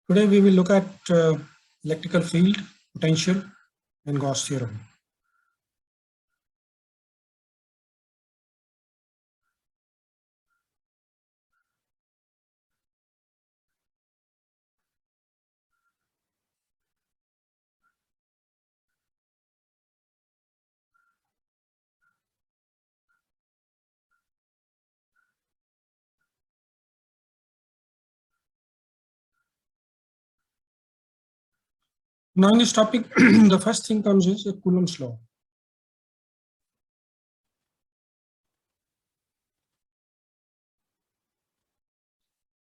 Today we will look at electrical field, potential, and Gauss theorem. Now in this topic, the first thing comes is Coulomb's law.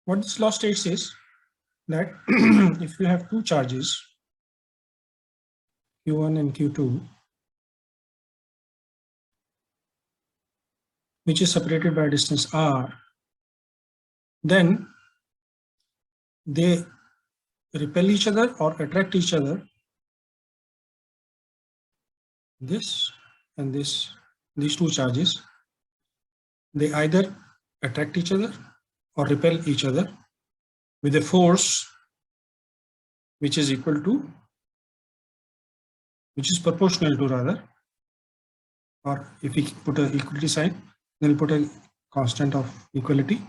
What this law states is that if you have two charges, Q1 and Q2, which is separated by a distance r, then they repel each other or attract each other. This and this, these two charges, they either attract each other or repel each other with a force which is equal to, which is proportional to rather, or if we put an equality sign, then we'll put a constant of equality.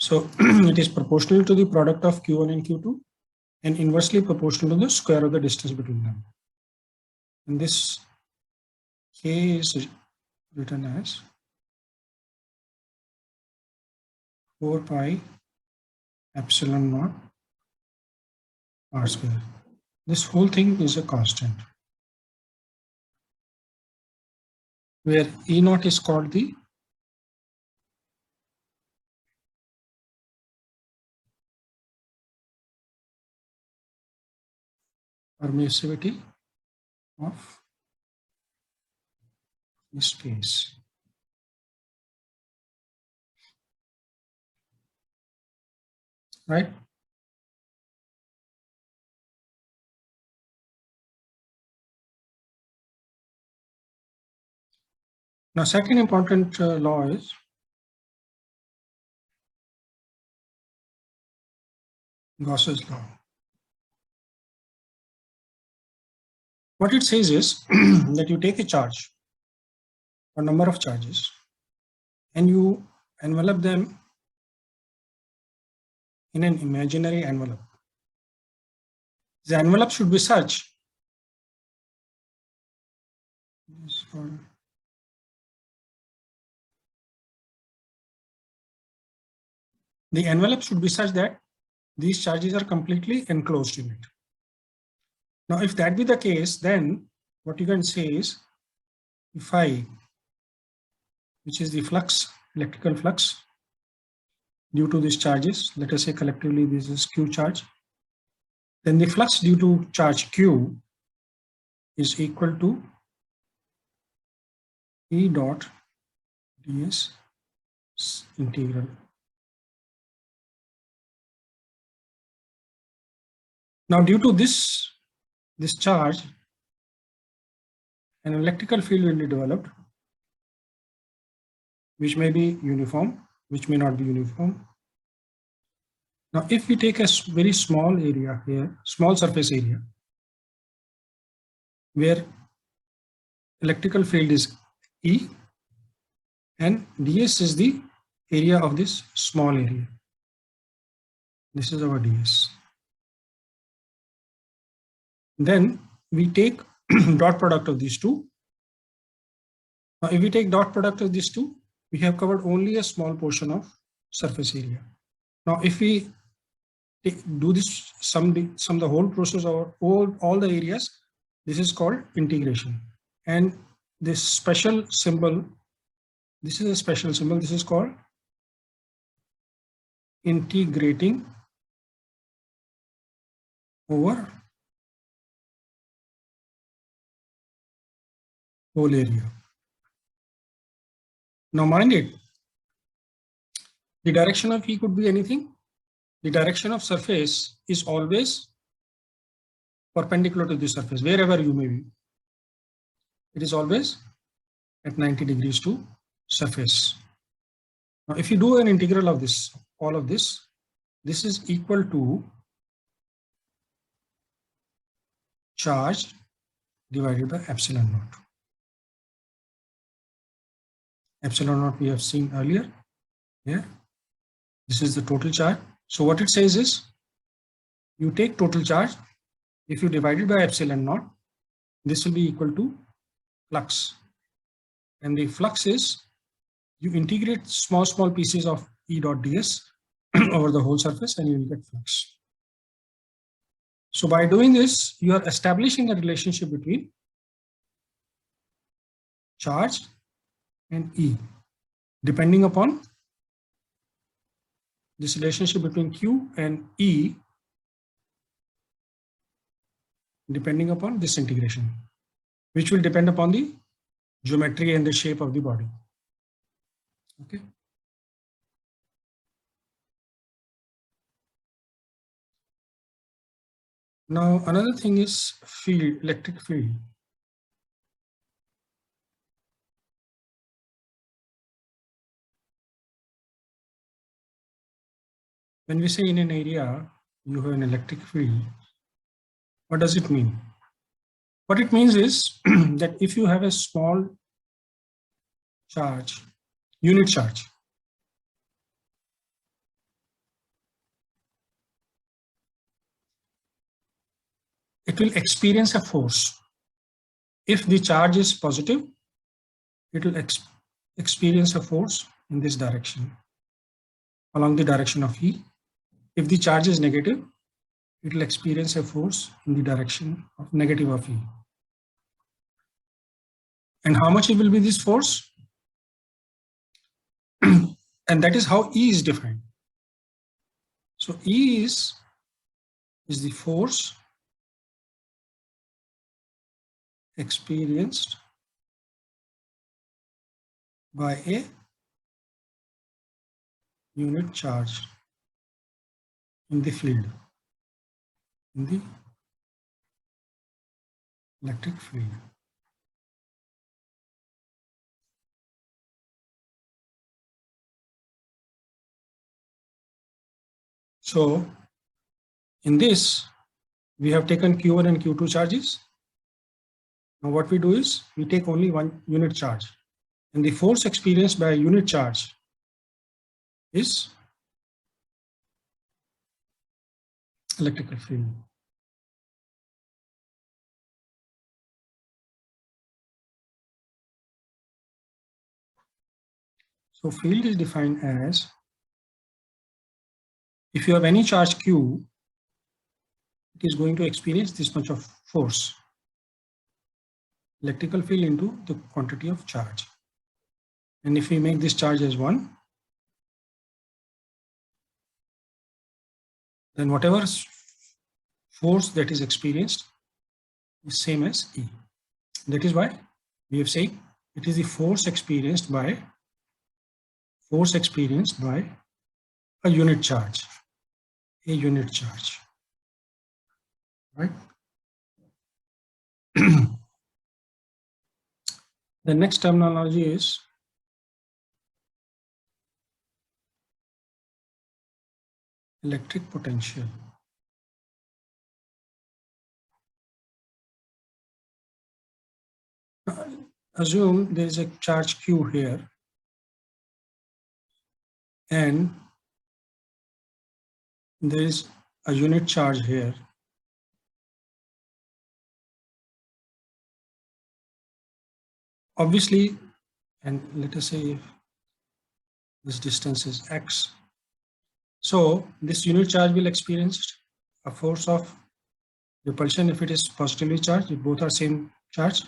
So it is proportional to the product of Q1 and Q2 and inversely proportional to the square of the distance between them. And this K is written as 4 pi epsilon naught r square. This whole thing is a constant, where E naught is called the permissivity of the space. Right? Now, second important law is Gauss's law. What it says is that you take a charge, a number of charges, and you envelop them in an imaginary envelope. The envelope should be such the envelope should be such that these charges are completely enclosed in it. Now, if that be the case, then what you can say is phi, which is the flux, electrical flux due to these charges, let us say collectively this is Q charge, then the flux due to charge Q is equal to E dot ds integral. Now, due to this charge, an electrical field will be developed, which may be uniform, which may not be uniform. Now, if we take a very small area here, small surface area, where electrical field is E and ds is the area of this small area. This is our ds. Then we take dot product of these two. Now, if we take dot product of these two, we have covered only a small portion of surface area. Now, if we do this, sum the whole process of all the areas, this is called integration. And this special symbol, this is a special symbol, this is called integrating over whole area. Now, mind it, the direction of E could be anything. The direction of surface is always perpendicular to the surface, wherever you may be. It is always at 90 degrees to surface. Now, if you do an integral of this, all of this, this is equal to charge divided by epsilon naught. Epsilon naught we have seen earlier. Yeah, this is the total charge. So what it says is, you take total charge. If you divide it by epsilon naught, this will be equal to flux. And the flux is, you integrate small pieces of E dot ds over the whole surface and you will get flux. So by doing this, you are establishing a relationship between charge and E, depending upon this relationship between Q and E, depending upon this integration, which will depend upon the geometry and the shape of the body. Okay. Now, another thing is field, electric field. When we say in an area, you have an electric field, what does it mean? What it means is that if you have a small charge, unit charge, it will experience a force. If the charge is positive, it will experience a force in this direction, along the direction of E. If the charge is negative, it will experience a force in the direction of negative of E. And how much it will be this force? And that is how E is defined. So E is the force experienced by a unit charge in the field, in the electric field. So in this, we have taken Q1 and Q2 charges. Now what we do is, we take only one unit charge, and the force experienced by a unit charge is electrical field. So field is defined as, if you have any charge Q, it is going to experience this much of force, electrical field into the quantity of charge. And if we make this charge as 1, then whatever force that is experienced is same as E. That is why we have said it is the force experienced by a unit charge, right? The next terminology is electric potential. Assume there is a charge Q here, and there is a unit charge here. Obviously, and let us say if this distance is x, so this unit charge will experience a force of repulsion if it is positively charged. If both are same charge,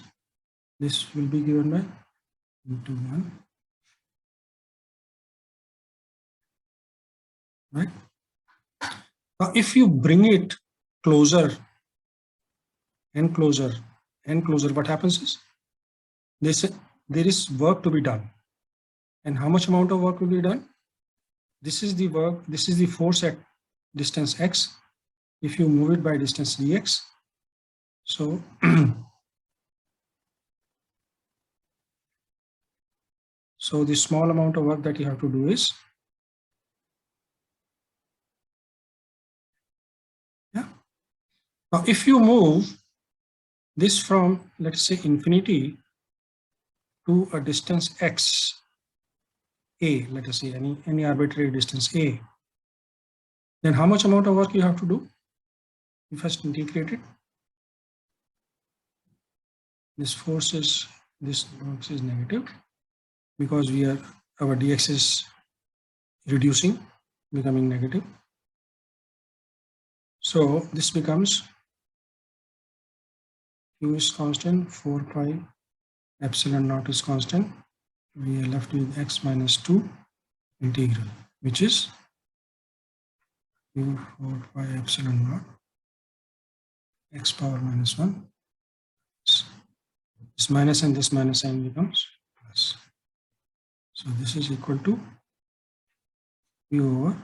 this will be given by into 1, right? Now, if you bring it closer and closer and closer, what happens is, there is work to be done. And how much amount of work will be done? This is the work, this is the force at distance x. If you move it by distance dx, so So the small amount of work that you have to do is, yeah. Now, if you move this from, let's say, infinity to a distance x, a, let us say any arbitrary distance a, then how much amount of work you have to do? You first integrate it. This force is, this x is negative because our dx is reducing, becoming negative. So this becomes q is constant, 4 pi epsilon naught is constant. We are left with x minus 2 integral, which is q 4 pi epsilon naught x power minus 1. This minus and this minus sign becomes plus. So this is equal to q over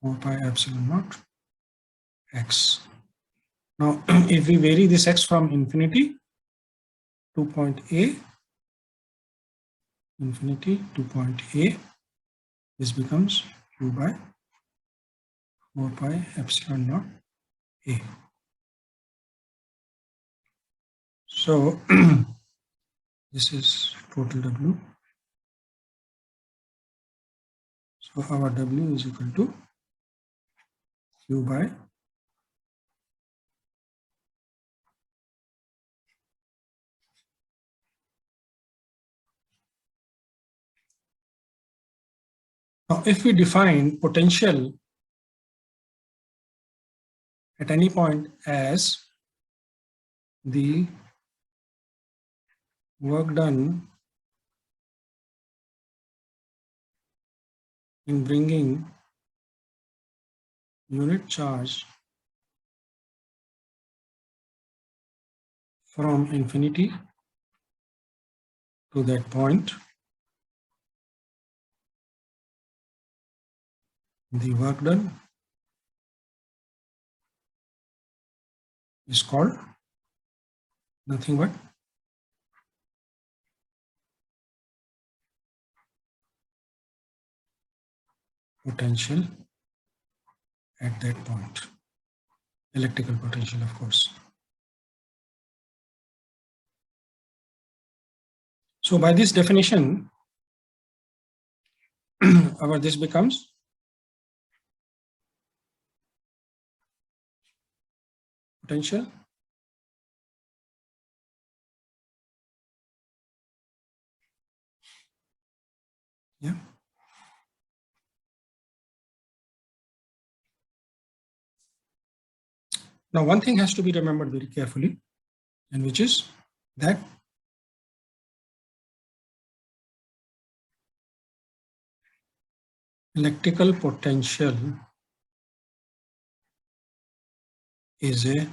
4 pi epsilon naught x. Now, if we vary this x from infinity to point A, infinity to point A, this becomes q by 4 pi epsilon naught A. So this is total W. So our W is equal to q by now if we define potential at any point as the work done in bringing unit charge from infinity to that point, the work done is called nothing but potential at that point, electrical potential, of course. So by this definition, this becomes potential yeah. Now one thing has to be remembered very carefully, and which is that electrical potential is a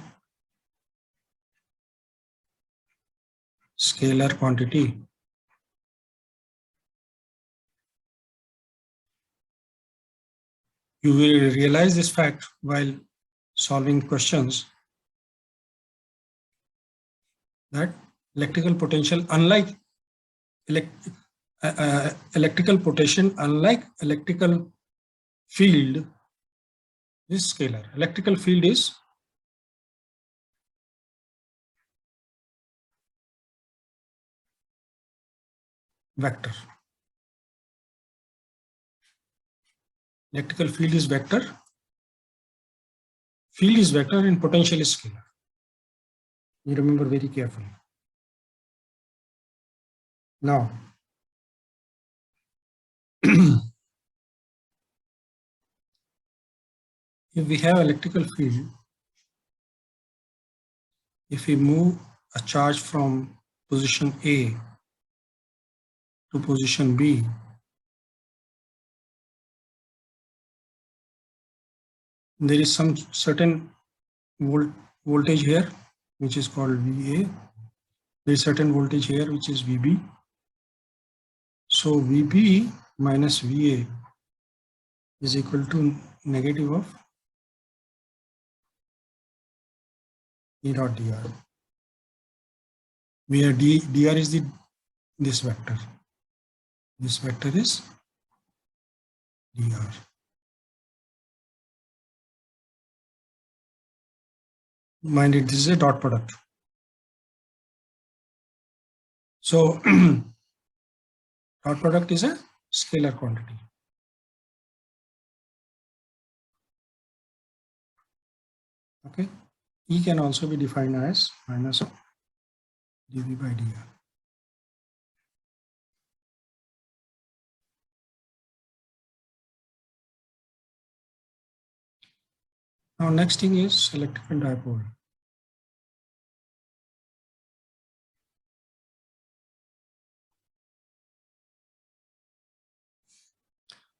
scalar quantity. You will realize this fact while solving questions, that electrical potential, unlike electrical potential, unlike electrical field, is scalar. Electrical field is vector. Electrical field is vector. Field is vector and potential is scalar. You remember very carefully. Now, if we have electrical field, if we move a charge from position A to position B, there is some certain voltage here, which is called VA. There is certain voltage here, which is VB. So VB minus VA is equal to negative of E dot dr, where dr is this vector. This vector is dr. Mind it, this is a dot product. So dot product is a scalar quantity. Okay. E can also be defined as minus of dV by dr. Now next thing is electrical dipole.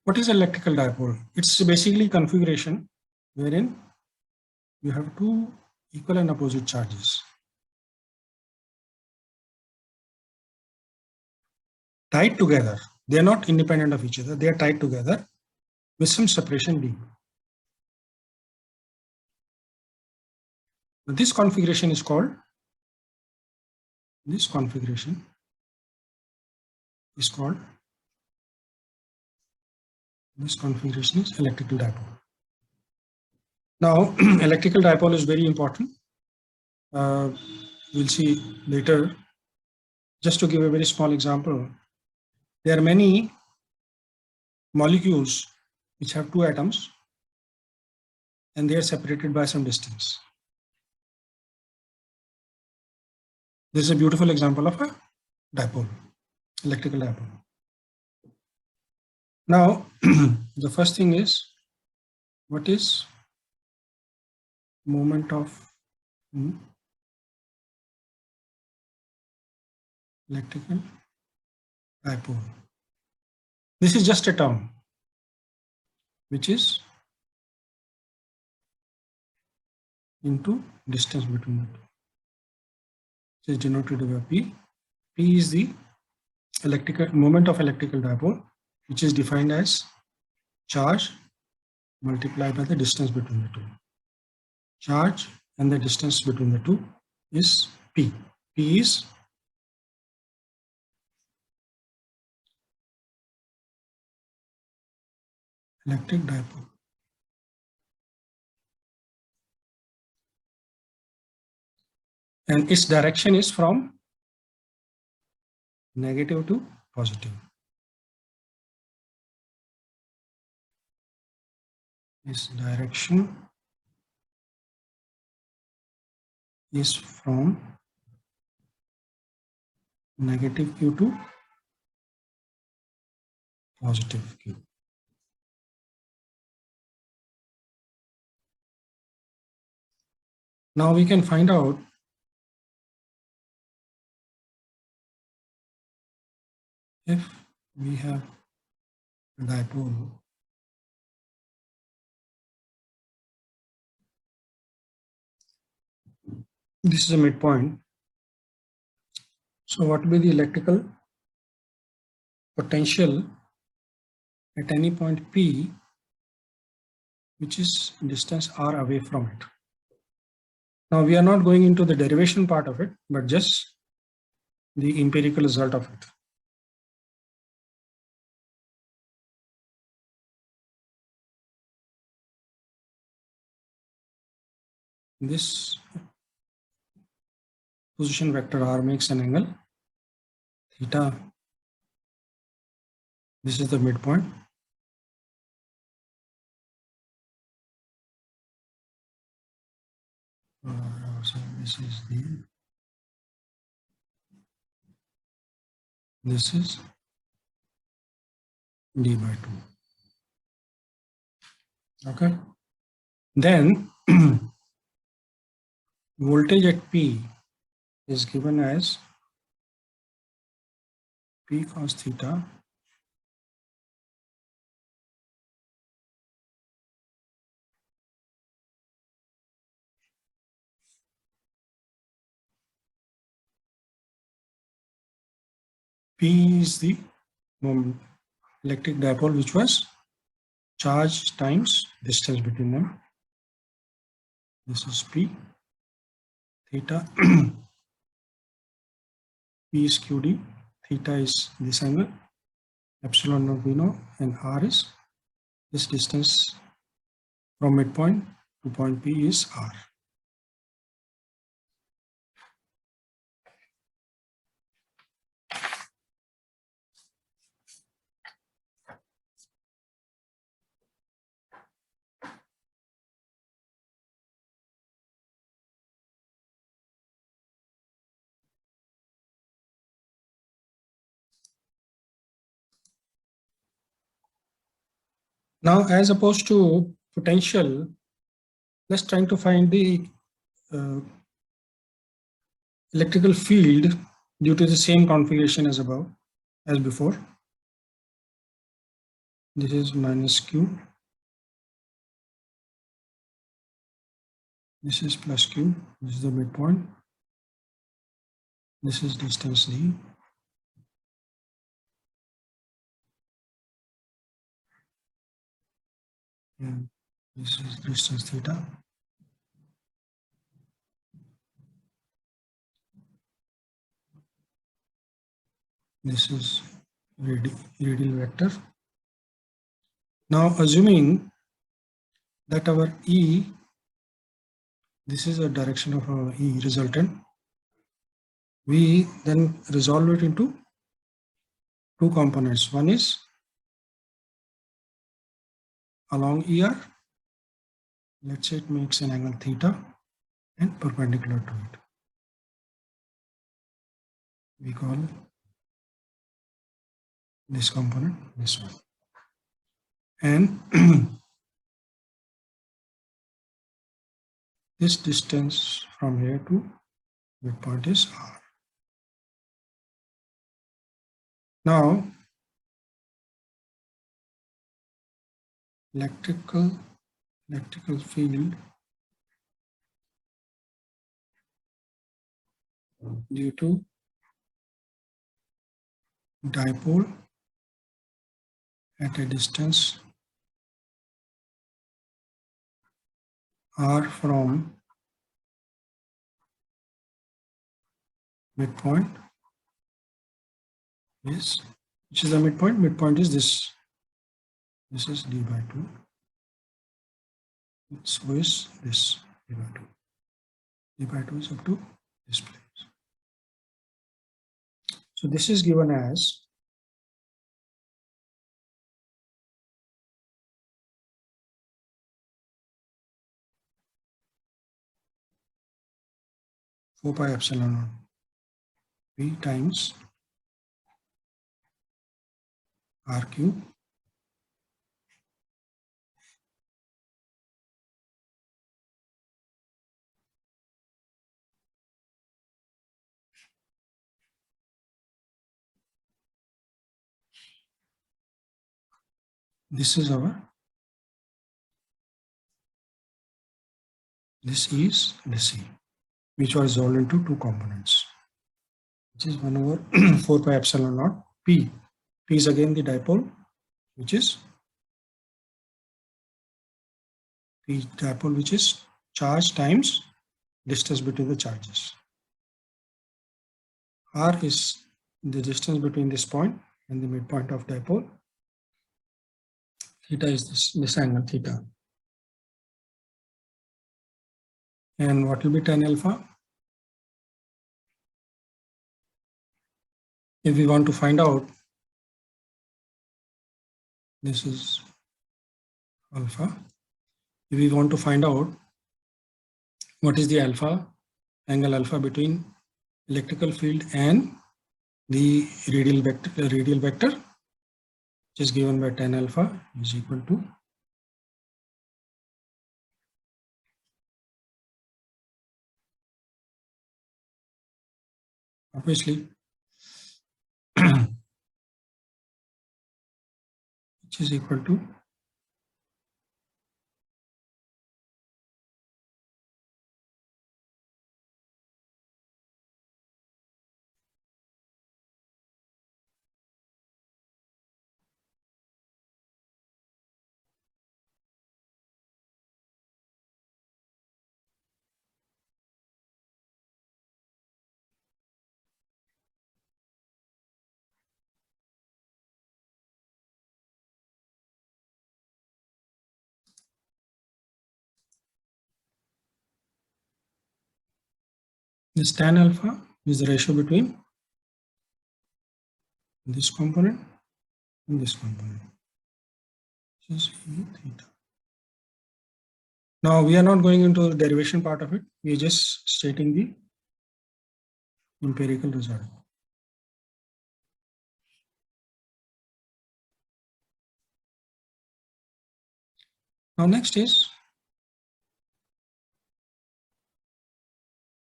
What is electrical dipole? It's basically configuration wherein you have two equal and opposite charges tied together. They are not independent of each other. They are tied together with some separation d. This configuration is called, electrical dipole. Now, electrical dipole is very important. We'll see later. Just to give a very small example, there are many molecules which have two atoms and they are separated by some distance. This is a beautiful example of a dipole, electrical dipole. Now, the first thing is, what is moment of electrical dipole? This is just a term which is into distance between the two. It is denoted by P. P is the moment of electrical dipole, which is defined as charge multiplied by the distance between the two. Charge and the distance between the two is P. P is electric dipole. And its direction is from negative to positive. Its direction is from negative Q to positive Q. Now we can find out if we have a dipole this is a midpoint. So what will be the electrical potential at any point P, which is distance r away from it? Now we are not going into the derivation part of it, but just the empirical result of it. This position vector r makes an angle theta. This is the midpoint. So this is d by 2. Okay. Then voltage at P is given as P cos theta P is the electric dipole, which was charge times distance between them. This is P. Theta P is QD. Theta is this angle. epsilon naught we know, and r is this distance from midpoint to point P is r. Now, as opposed to potential, let's try to find the uh, electrical field due to the same configuration as above, as before. This is minus q. This is plus q. This is the midpoint. This is distance d. And this is distance theta. This is radial vector. Now, assuming that our E, this is a direction of our E resultant, we then resolve it into two components. One is along ER, let's say it makes an angle theta and perpendicular to it. We call this component this one. And this distance from here to midpoint is r. Now, electrical field due to dipole at a distance r from midpoint is, which is the midpoint? Midpoint is this. This is d by 2. So is this d by 2. D by 2 is up to this place. So this is given as four pi epsilon naught p times r cube this is our, this is this E, which was resolved into two components, which is 1 over 4 pi epsilon naught p. P is again the dipole, which is P dipole, which is charge times distance between the charges. R is the distance between this point and the midpoint of dipole. Theta is this angle theta. And what will be tan alpha? If we want to find out, this is alpha. If we want to find out what is the alpha, angle alpha between electrical field and the radial vector, which is given by tan alpha is equal to obviously which is equal to This tan alpha is the ratio between this component and this component. Just E theta. Now we are not going into the derivation part of it. We are just stating the empirical result. Now next is,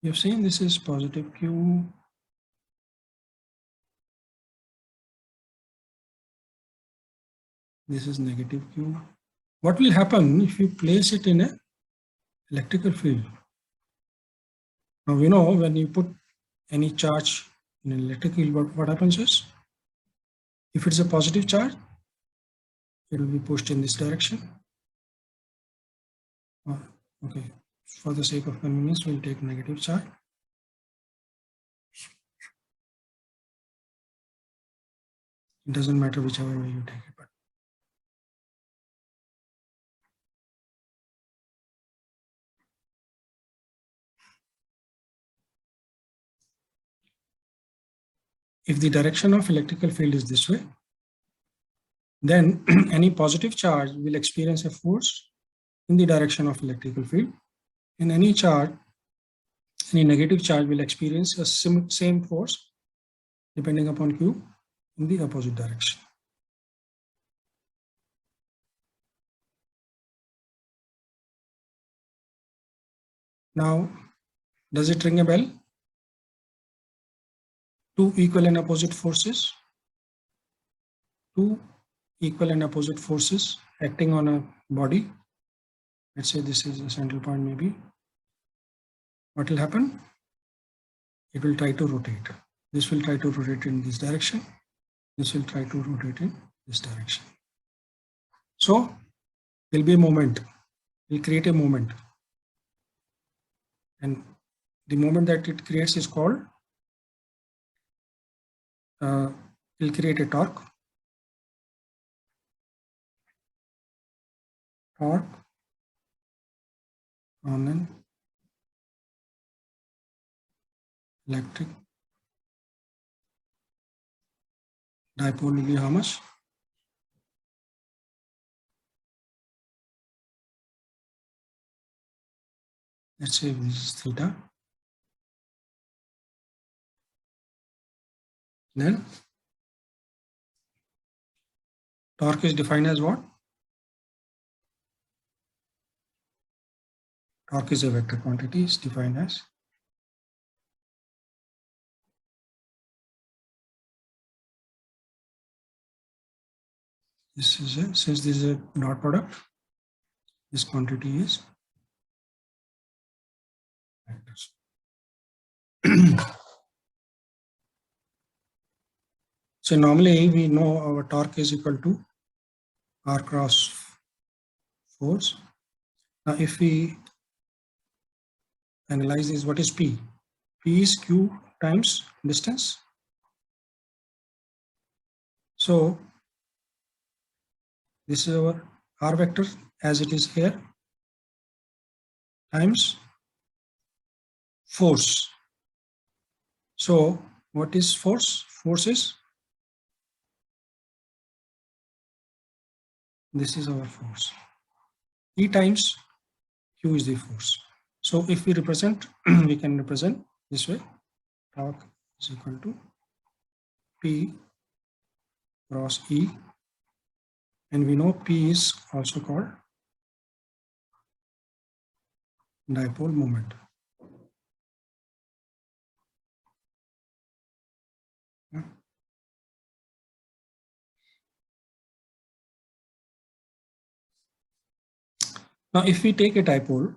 you've seen this is positive Q. This is negative Q. What will happen if you place it in a electrical field? Now we know when you put any charge in an electrical field, what happens is, if it's a positive charge, it will be pushed in this direction. Okay, for the sake of convenience, we'll take negative charge. It doesn't matter whichever way you take it. But if the direction of electrical field is this way, then any positive charge will experience a force in the direction of electrical field, and any negative charge will experience a same force depending upon Q in the opposite direction. Now, does it ring a bell? Two equal and opposite forces. Two equal and opposite forces acting on a body. Let's say this is a central point maybe. What will happen? It will try to rotate. This will try to rotate in this direction. This will try to rotate in this direction. So there will be a moment. We'll create a moment. And the moment that it creates is called, will create a torque. Torque on an electric dipole will be how much? Let's say this is theta. Then torque is defined as what? Torque is a vector quantity, is defined as this is a, since this is a dot product, this quantity is vectors. So normally we know our torque is equal to R cross force. Now if we analyze this, what is P? P is Q times distance. So this is our R vector as it is here times force. So what is force? Force is, this is our force. E times Q is the force. So if we represent, we can represent this way. Torque is equal to P cross E. And we know P is also called dipole moment. Now, if we take a dipole,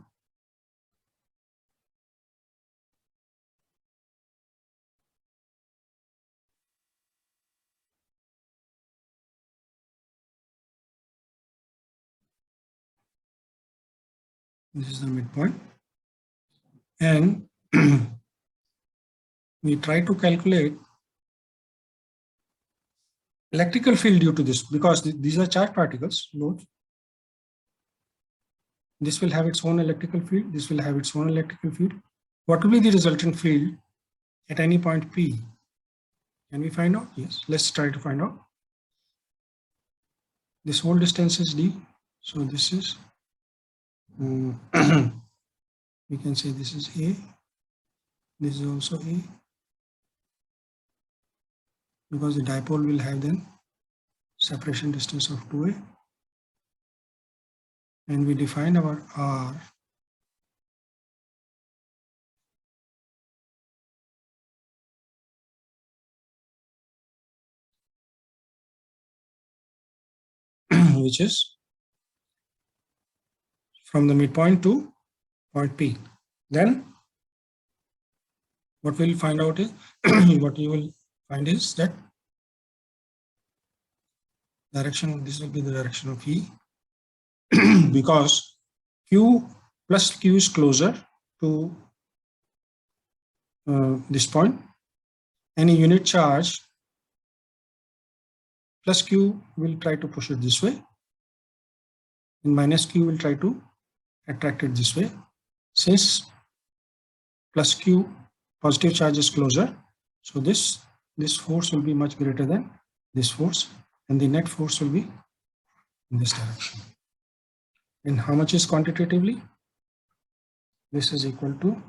this is the midpoint, and we try to calculate electrical field due to this, because these are charged particles, loads. This will have its own electrical field, this will have its own electrical field. What will be the resultant field at any point P? Can we find out? Yes, let's try to find out. This whole distance is D. So this is, we can say this is A. This is also A. Because the dipole will have then separation distance of 2A. And we define our R which is from the midpoint to point P. Then what we'll find out is what you will find is that direction, this will be the direction of E because Q plus Q is closer to this point. Any unit charge plus Q will try to push it this way, and minus Q will try to attract it this way. Since plus Q positive charge is closer, so this force will be much greater than this force, and the net force will be in this direction. And how much is quantitatively? This is equal to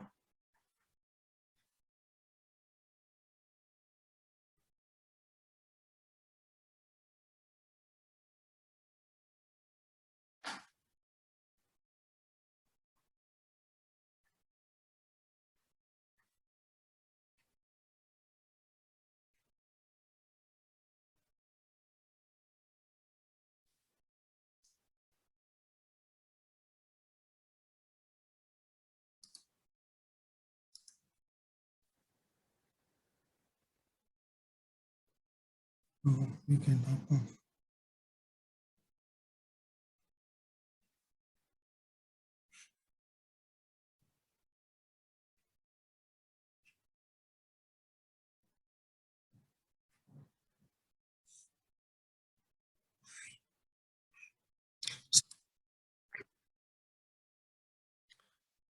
we can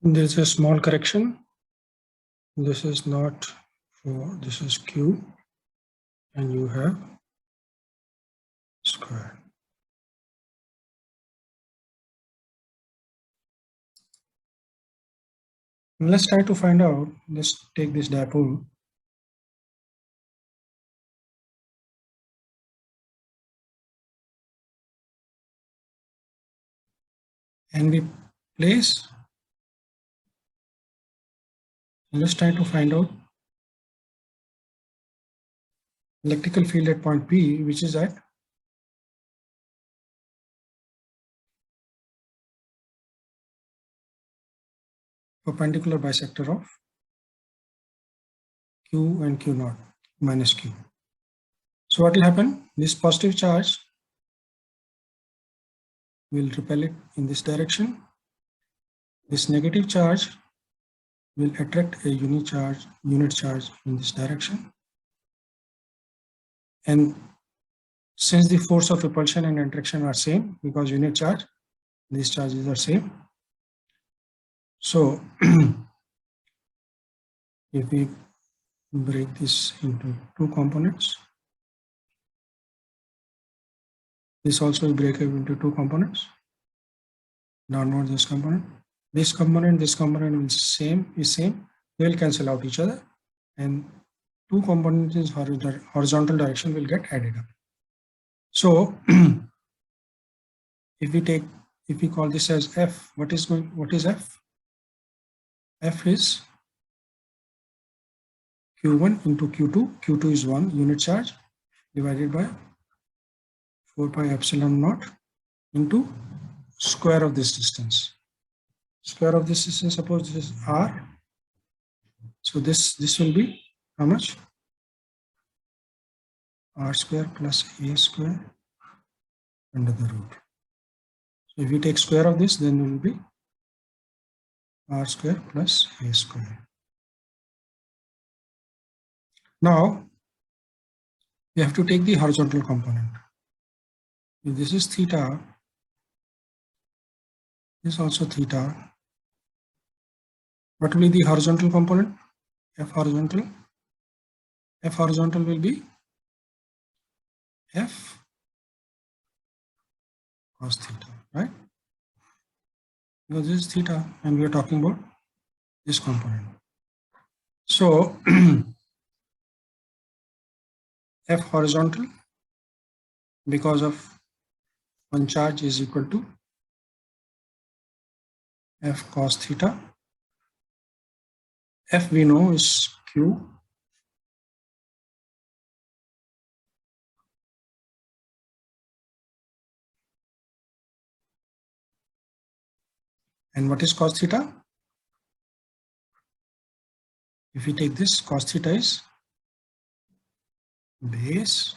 there's a small correction. This is not 4, this is Q, and you have square. Let's try to find out. Let's take this dipole. And we place, let's try to find out electrical field at point P, which is at perpendicular bisector of Q and Q naught minus Q. So what will happen? This positive charge will repel it in this direction. This negative charge will attract a unit charge in this direction. And since the force of repulsion and attraction are same, because unit charge, these charges are same. So if we break this into two components, this also will break up into two components. Downward this component will same. They will cancel out each other, and two components in horizontal direction will get added up. So if we call this as F, what is F? F is Q1 into Q2. Q2 is 1 unit charge divided by 4 pi epsilon naught into square of this distance. Square of this distance, suppose this is R. So this will be how much? R square plus A square under the root. So if we take square of this, then it will be R square plus A square. Now we have to take the horizontal component. If this is theta, this is also theta. What will be the horizontal component? F horizontal. F horizontal will be F cos theta, right? Because this is theta and we are talking about this component. So F horizontal, because of one charge, is equal to F cos theta. F we know is Q. And what is cos theta? If we take this, cos theta is base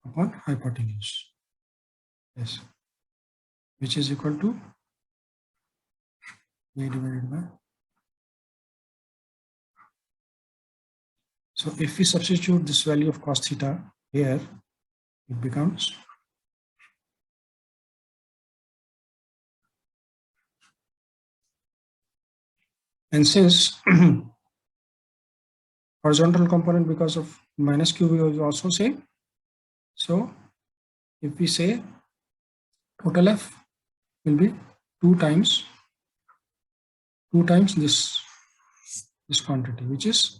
upon hypotenuse. Yes. Which is equal to A divided by. So if we substitute this value of cos theta here, it becomes and since horizontal component because of minus q is also same. So if we say total F will be 2 times this quantity, which is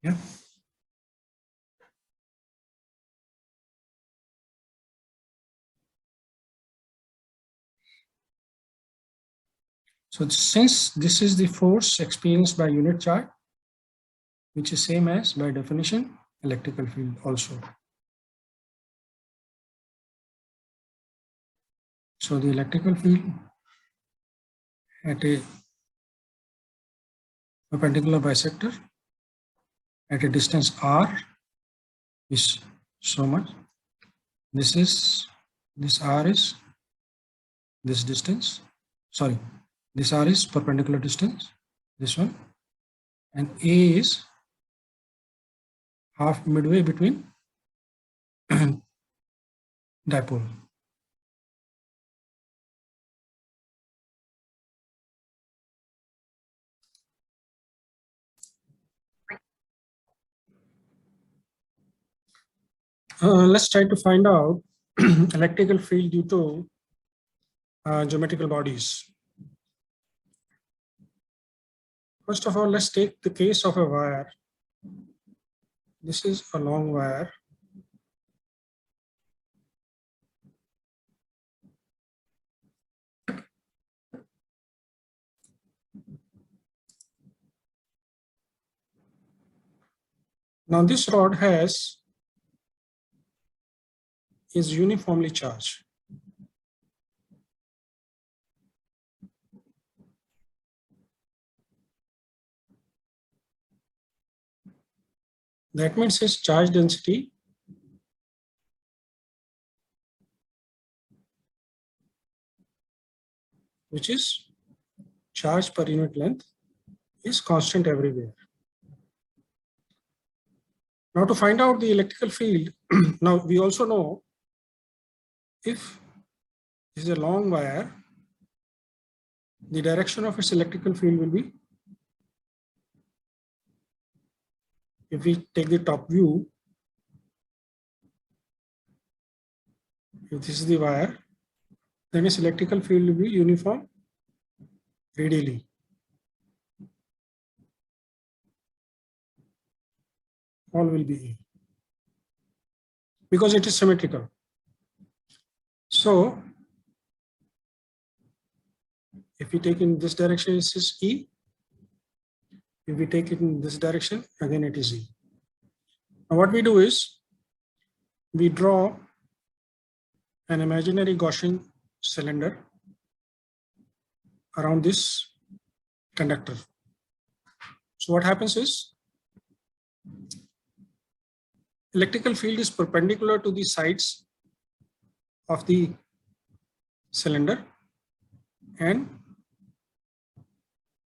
yeah. So since this is the force experienced by unit charge, which is same as by definition electrical field also. So the electrical field at a perpendicular bisector at a distance r is so much. This r is this distance. Sorry, this r is perpendicular distance, this one, and A is half midway between dipole. Let's try to find out electrical field due to geometrical bodies. First of all, let's take the case of a wire. This is a long wire. Now this rod is uniformly charged. That means its charge density which is charge per unit length is constant everywhere. Now to find out the electrical field, now we also know if this is a long wire, the direction of its electrical field will be, if we take the top view, if this is the wire, then its electrical field will be uniform radially. All will be A because it is symmetrical. So if we take in this direction, it is E. If we take it in this direction, again it is E. Now what we do is we draw an imaginary Gaussian cylinder around this conductor. So what happens is electrical field is perpendicular to the sides of the cylinder, and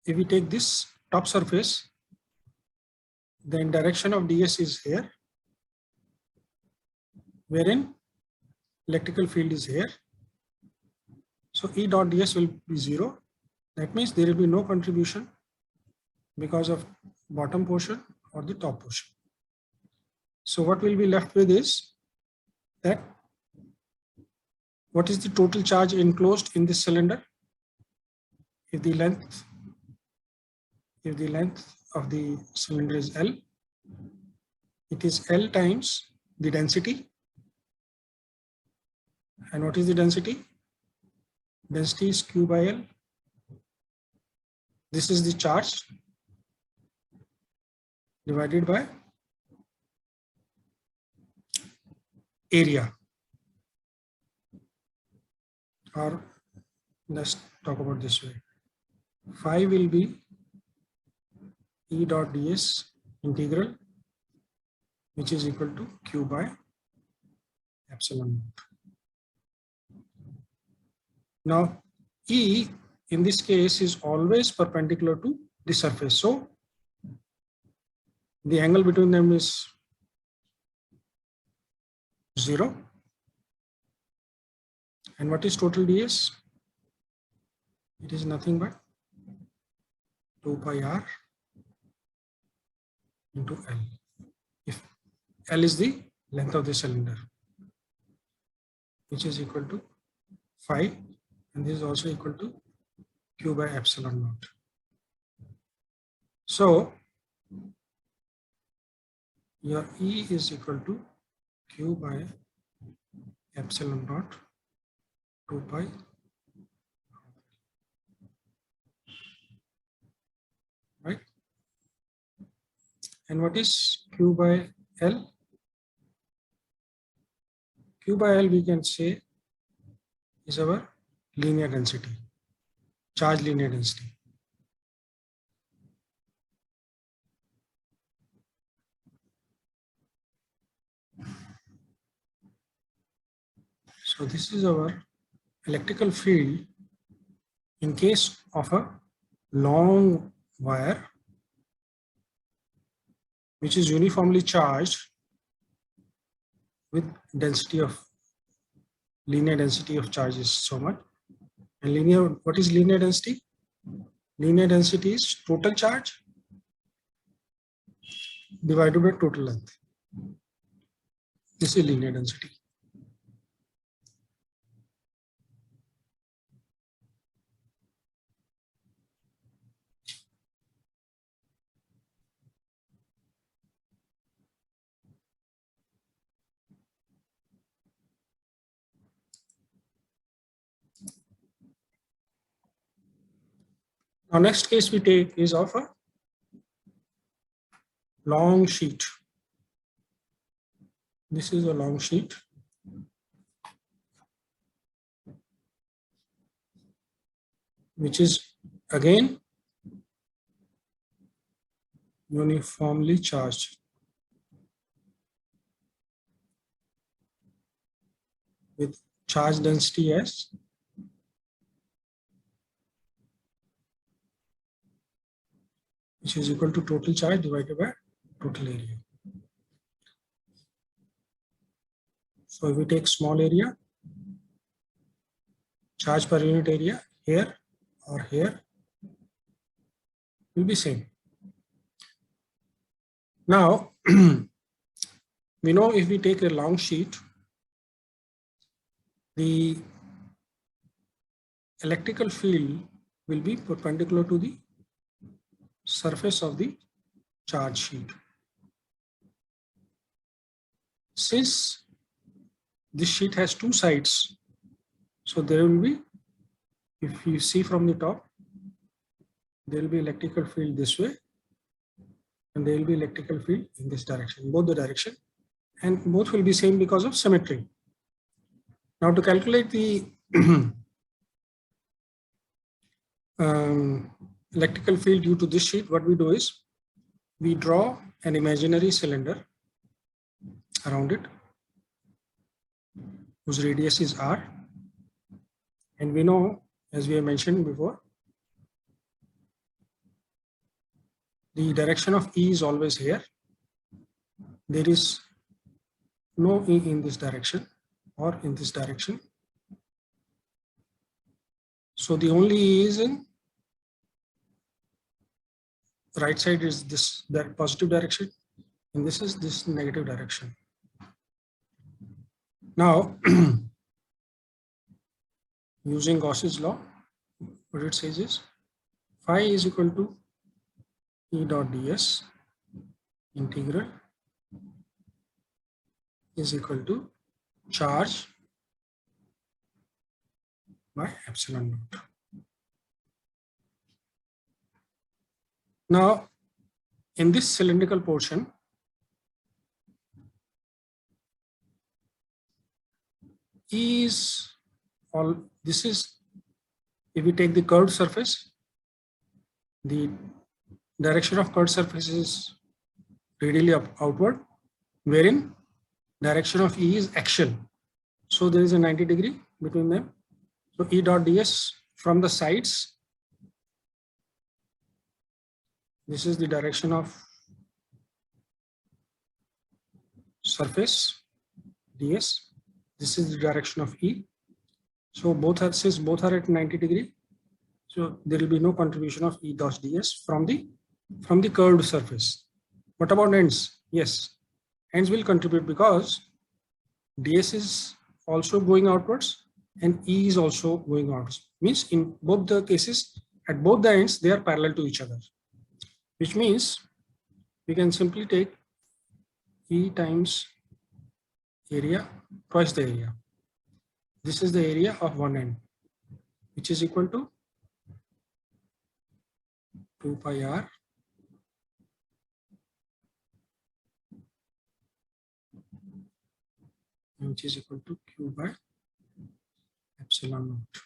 if we take this top surface, then direction of ds is here, wherein electrical field is here. So E dot ds will be 0. That means there will be no contribution because of bottom portion or the top portion. So what we'll be left with is that what is the total charge enclosed in this cylinder? If the length of the cylinder is L, it is L times the density. And what is the density? Density is Q by L. This is the charge divided by area. Or let's talk about this way. Phi will be E dot ds integral, which is equal to Q by epsilon naught. Now, E in this case is always perpendicular to the surface. So, the angle between them is 0. And what is total ds? It is nothing but 2 pi r into L. If L is the length of the cylinder, which is equal to phi, and this is also equal to Q by epsilon naught. So your E is equal to Q by epsilon naught 2 pi. Right? And what is Q by L? Q by L we can say is our linear density, charge linear density. So this is our electrical field in case of a long wire which is uniformly charged with density of linear density of charge is so much. And linear, what is linear density? Linear density is total charge divided by total length. This is linear density. Now next case we take is of a long sheet. This is a long sheet. Which is again uniformly charged with charge density as which is equal to total charge divided by total area. So if we take small area, charge per unit area here or here will be same. Now we know if we take a long sheet, the electrical field will be perpendicular to the surface of the charge sheet. Since this sheet has two sides, so there will be, if you see from the top, there will be electrical field this way and there will be electrical field in this direction, both the direction, and both will be same because of symmetry. Now to calculate the electrical field due to this sheet, what we do is we draw an imaginary cylinder around it whose radius is r, and we know, as we have mentioned before, the direction of E is always here. There is no E in this direction or in this direction. So the only E is in right side is this positive direction, and this is this negative direction. Now, using Gauss's law, what it says is phi is equal to E dot ds integral is equal to charge by epsilon naught. Now, in this cylindrical portion, E is all, this is, if we take the curved surface, the direction of curved surface is radially outward, wherein direction of E is axial. So there is a 90 degree between them. So E dot ds from the sides, this is the direction of surface ds. This is the direction of E. So both are, since both are at 90 degree, so there will be no contribution of E dot ds from the curved surface. What about ends? Yes, ends will contribute because ds is also going outwards and E is also going outwards. Means in both the cases, at both the ends, they are parallel to each other, which means we can simply take E times area twice the area. This is the area of one end, which is equal to 2 pi r which is equal to q by epsilon naught.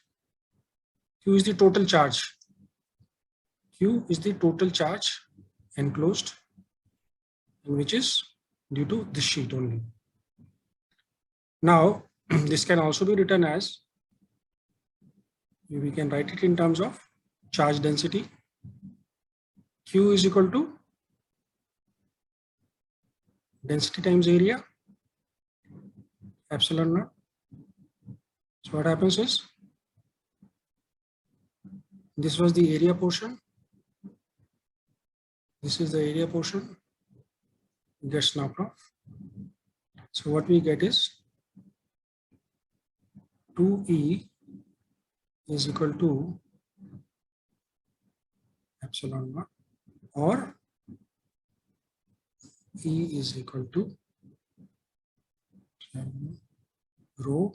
Q is the total charge. Q is the total charge enclosed, which is due to this sheet only. Now, this can also be written as, we can write it in terms of charge density. Q is equal to density times area, epsilon naught. So what happens is, this was the area portion. This is the area portion. It gets knocked off. So what we get is 2E is equal to epsilon naught, or E is equal to rho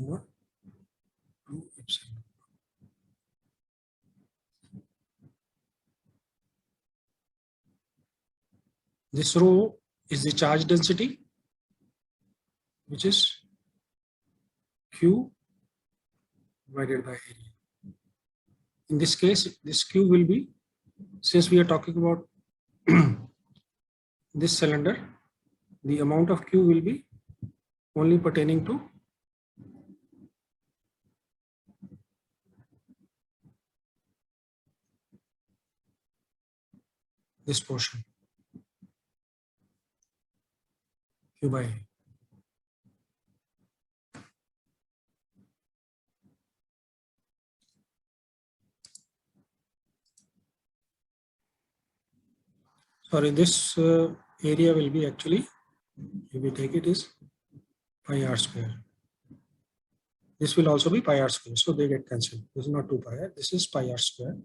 over 2 epsilon. This rho is the charge density, which is Q divided by area. In this case, this Q will be, since we are talking about this cylinder, the amount of Q will be only pertaining to this portion, Q by A. Sorry, this area will be actually, if we take it, is pi r square. This will also be pi r square, so they get cancelled. This is not 2 pi r, this is pi r square.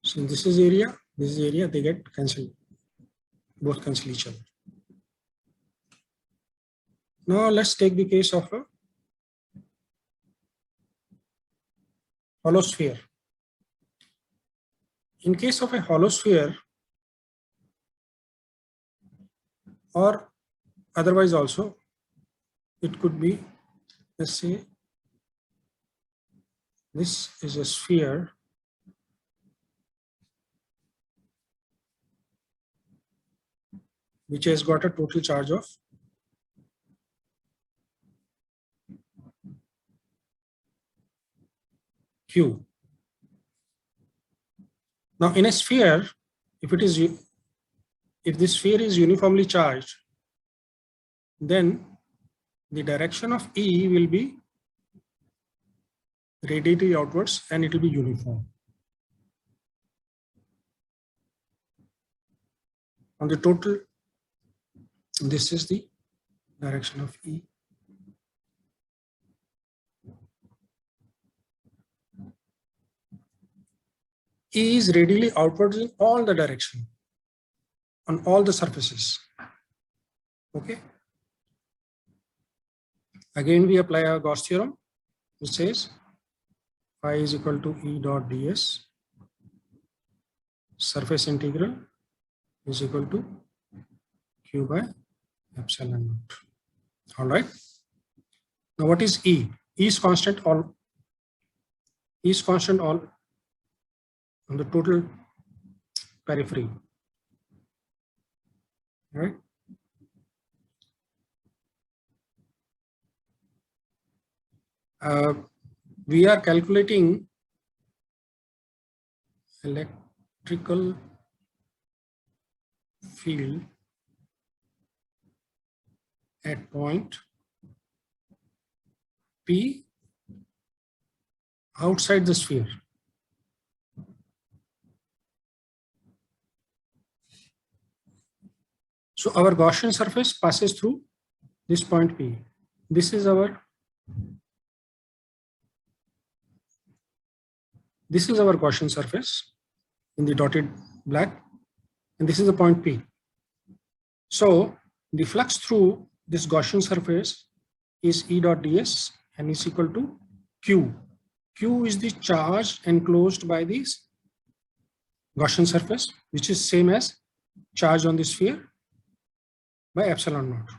So this is area, they get cancelled. Both cancel each other. Now let's take the case of a hollow sphere. In case of a hollow sphere, or otherwise also, it could be, let's say, this is a sphere which has got a total charge of Q. Now in a sphere, if this sphere is uniformly charged, then the direction of E will be radially outwards and it will be uniform. On the total, this is the direction of E. E is radially outwards in all the direction, on all the surfaces. Okay. Again, we apply our Gauss theorem, which says phi is equal to E dot ds, surface integral is equal to Q by epsilon naught. All right. Now, what is E? E is constant all. E is constant all on the total periphery. Right. We are calculating electrical field at point P outside the sphere. So our Gaussian surface passes through this point P. This is our Gaussian surface in the dotted black, and this is the point P. So the flux through this Gaussian surface is E dot ds and is equal to Q. Q is the charge enclosed by this Gaussian surface, which is same as charge on the sphere by epsilon naught.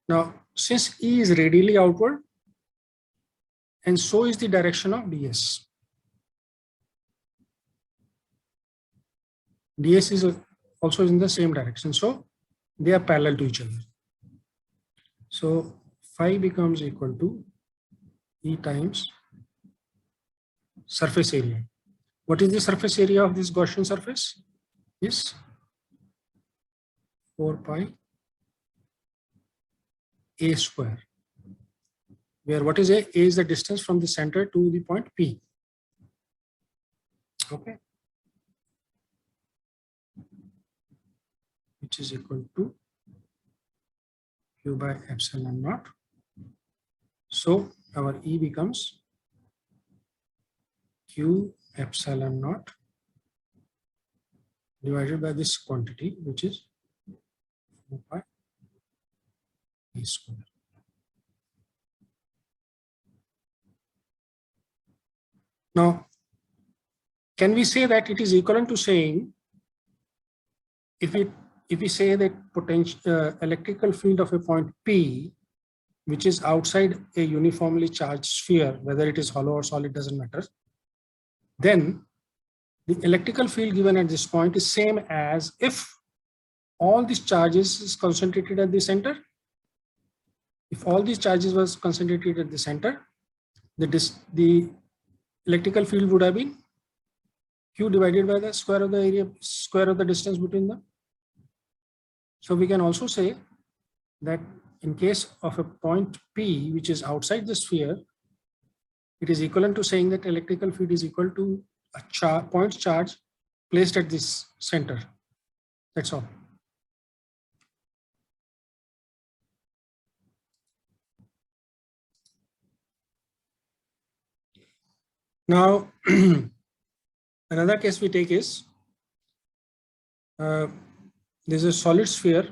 Now, since E is radially outward, and so is the direction of ds. ds is also in the same direction, so they are parallel to each other. So phi becomes equal to E times surface area. What is the surface area of this Gaussian surface? Is 4 pi a square, where what is A? A is the distance from the center to the point P. Okay. Which is equal to Q by epsilon naught. So our E becomes Q epsilon naught divided by this quantity, which is 4 pi a square. Now, can we say that it is equivalent to saying, if we say that potential electrical field of a point P, which is outside a uniformly charged sphere, whether it is hollow or solid doesn't matter, then the electrical field given at this point is same as if all these charges is concentrated at the center. If all these charges was concentrated at the center, the electrical field would have been Q divided by the square of the area, square of the distance between them. So we can also say that in case of a point P, which is outside the sphere, it is equivalent to saying that electrical field is equal to a point charge placed at this center. That's all. Now, another case we take is this is a solid sphere.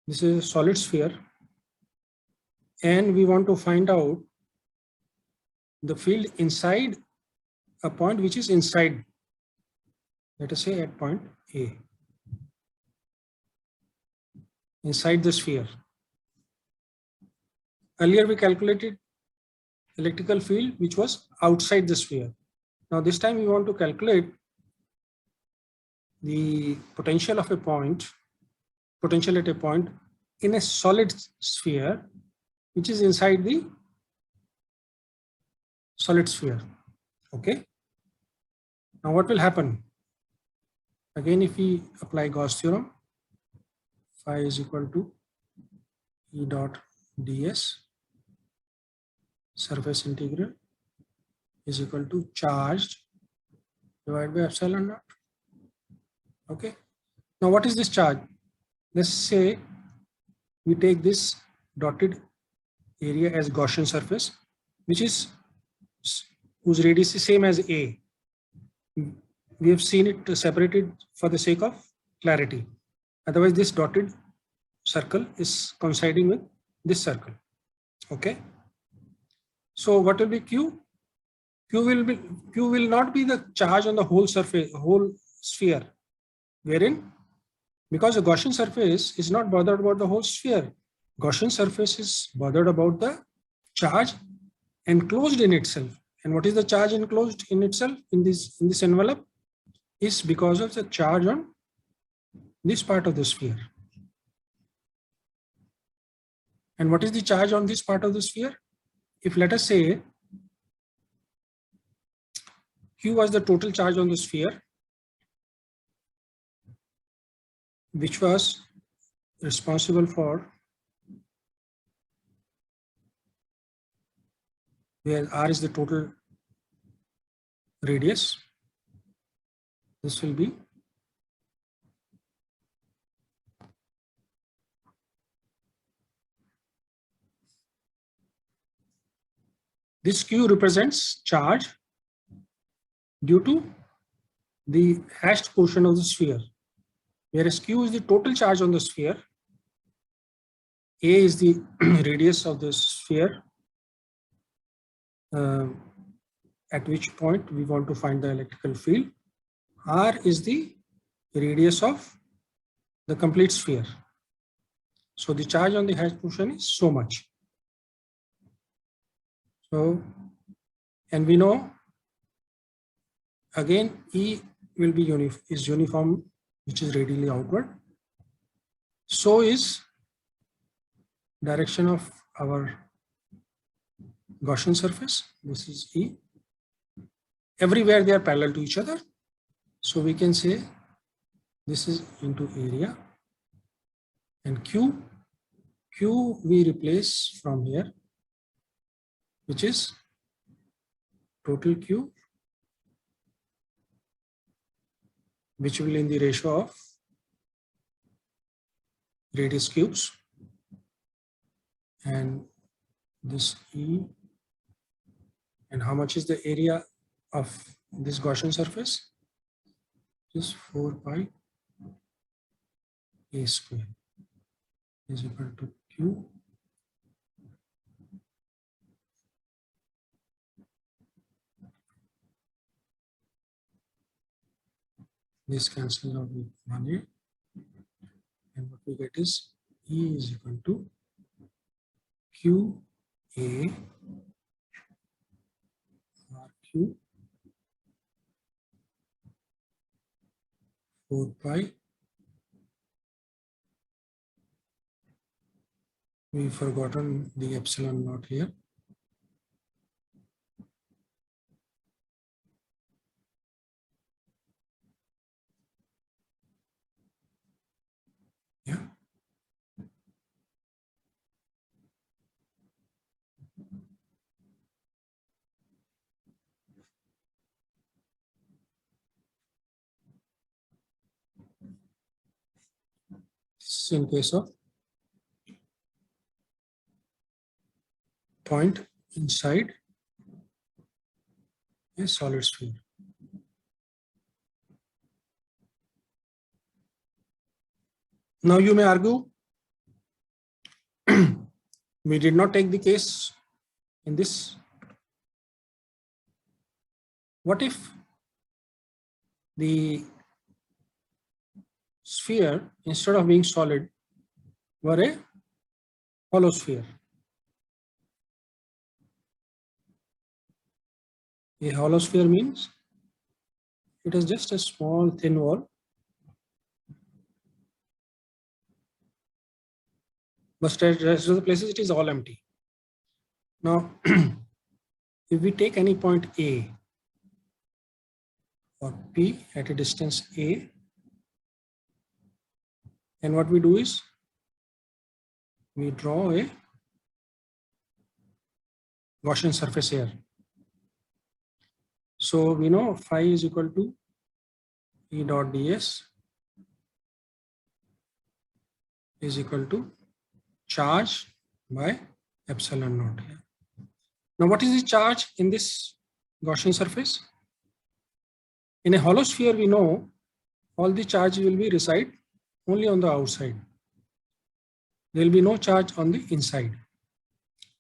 This is a solid sphere, and we want to find out the field inside a point which is inside, let us say at point A, inside the sphere. Earlier we calculated electrical field which was outside the sphere. Now this time we want to calculate the potential of a point, potential at a point in a solid sphere which is inside the solid sphere. Okay. Now what will happen? Again, if we apply Gauss theorem, phi is equal to E dot ds surface integral is equal to charged divided by epsilon naught. Okay. Now, what is this charge? Let's say we take this dotted area as Gaussian surface, which is whose radius is same as A. We have seen it separated for the sake of clarity. Otherwise, this dotted circle is coinciding with this circle. Okay. So what will be Q? Q will not be the charge on the whole surface, whole sphere, wherein because the Gaussian surface is not bothered about the whole sphere. Gaussian surface is bothered about the charge enclosed in itself. And what is the charge enclosed in itself in this envelope? Is because of the charge on this part of the sphere. And what is the charge on this part of the sphere? If let us say Q was the total charge on the sphere, which was responsible for where R is the total radius, this will be this Q represents charge due to the hashed portion of the sphere, whereas Q is the total charge on the sphere, A is the radius of the sphere, at which point we want to find the electrical field, R is the radius of the complete sphere. So the charge on the hashed portion is so much. So, and we know again E will be uniform, which is radially outward. So is direction of our Gaussian surface. This is E. Everywhere they are parallel to each other. So we can say this is into area, and Q we replace from here, which is total Q, which will in the ratio of radius cubes, and this E, and how much is the area of this Gaussian surface? Is 4 pi A square is equal to Q this cancels out with 1A, and what we get is E is equal to Q A R Q 4 pi. We've forgotten the epsilon naught here. Yeah. This is in case of point inside a solid sphere. Now you may argue we did not take the case in this. What if the sphere, instead of being solid, were a hollow sphere? A hollow sphere means it is just a small thin wall, but at the rest of the places it is all empty. Now, if we take any point A or P at a distance A, And what we do is we draw a Gaussian surface here. So we know phi is equal to E dot ds is equal to charge by epsilon naught here. Now what is the charge in this Gaussian surface? In a hollow sphere, we know all the charge will be reside only on the outside. There will be no charge on the inside.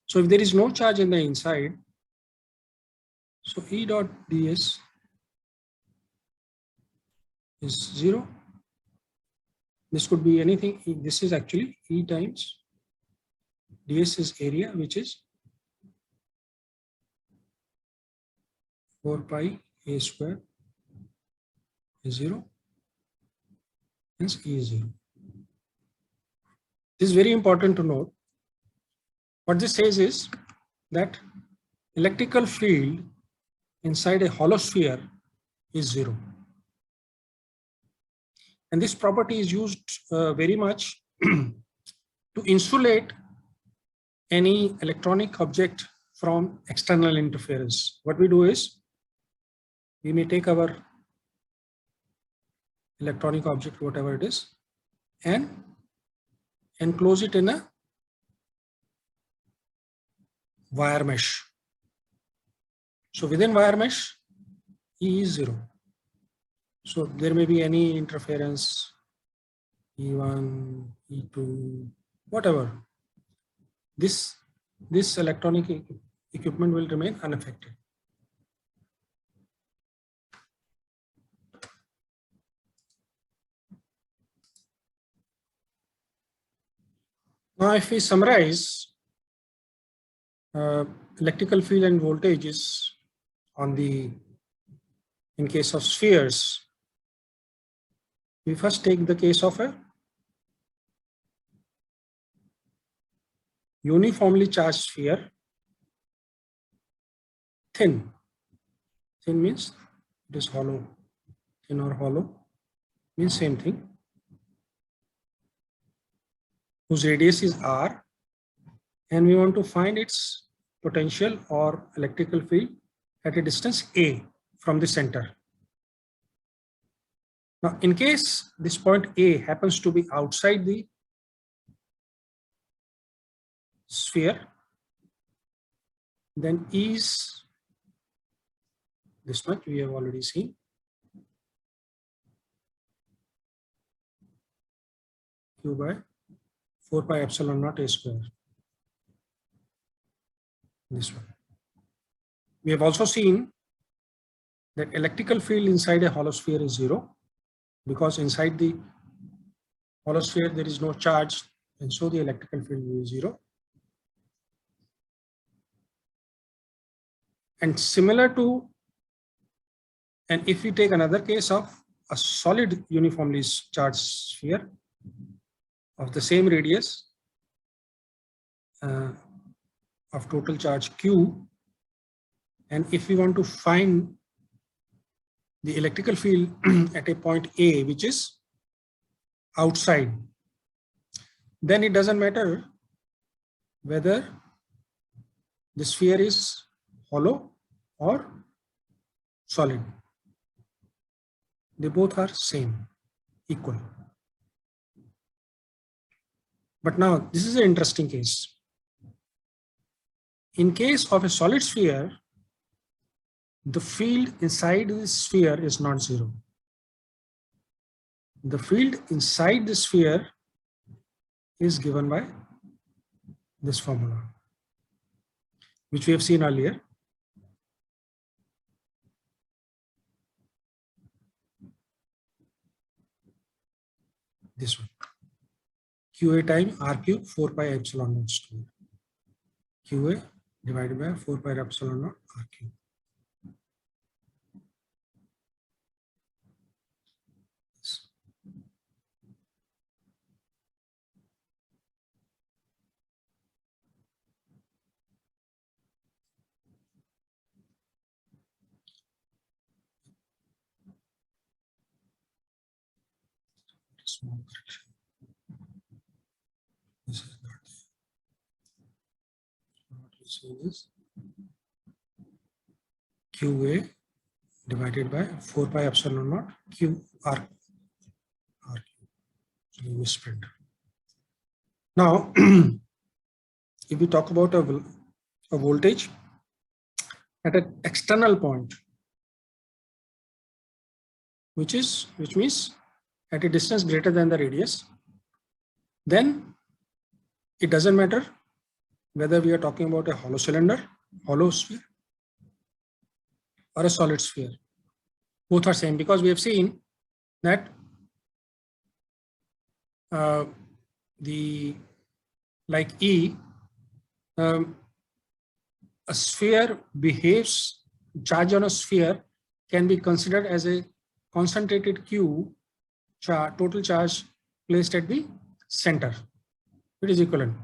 So if there is no charge in the inside, so E dot ds is 0. This could be anything. This is actually E times ds is area, which is 4 pi a square is 0. Hence E is 0. This is very important to note. What this says is that electrical field inside a hollow sphere is 0. And this property is used very much to insulate any electronic object from external interference. What we do is we may take our electronic object, whatever it is, and enclose it in a wire mesh. So within wire mesh, E is 0. So there may be any interference, E1, E2, whatever. This electronic equipment will remain unaffected. Now, if we summarize electrical field and voltages in case of spheres, we first take the case of a uniformly charged sphere, thin. Thin means it is hollow. Thin or hollow means same thing. Whose radius is r, and we want to find its potential or electrical field at a distance a from the center. Now, in case this point A happens to be outside the sphere, then E is this much we have already seen. Q by 4 pi epsilon naught a square. This one. We have also seen that electrical field inside a hollow sphere is 0, because inside the hollow sphere there is no charge, and so the electrical field will be 0. And similar to, and if we take another case of a solid uniformly charged sphere of the same radius of total charge Q, and if we want to find the electrical field at a point A, which is outside, then it doesn't matter whether the sphere is hollow or solid. They both are same, equal. But now this is an interesting case. In case of a solid sphere, the field inside the sphere is not 0. The field inside the sphere is given by this formula, which we have seen earlier. This one. QA time R cube 4 pi epsilon naught square. QA divided by 4 pi epsilon naught R cube. Small correction. So this QA divided by 4 pi epsilon naught Q R. So we misprint. Now, if we talk about a voltage at an external point, which means at a distance greater than the radius, then it doesn't matter whether we are talking about a hollow cylinder, hollow sphere, or a solid sphere. Both are same, because we have seen that like E, a sphere behaves, charge on a sphere can be considered as a concentrated Q total charge placed at the center. It is equivalent.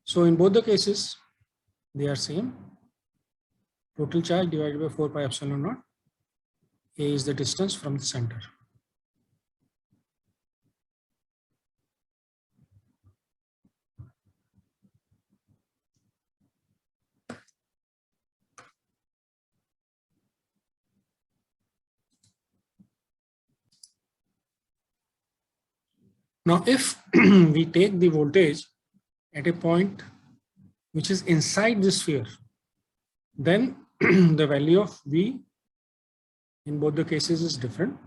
So in both the cases, they are same. Total charge divided by 4 pi epsilon naught. A is the distance from the center. Now, if we take the voltage at a point which is inside the sphere, then the value of V in both the cases is different,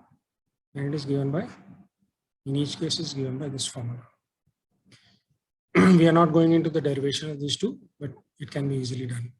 and it is given by, in each case is given by this formula. We are not going into the derivation of these two, but it can be easily done.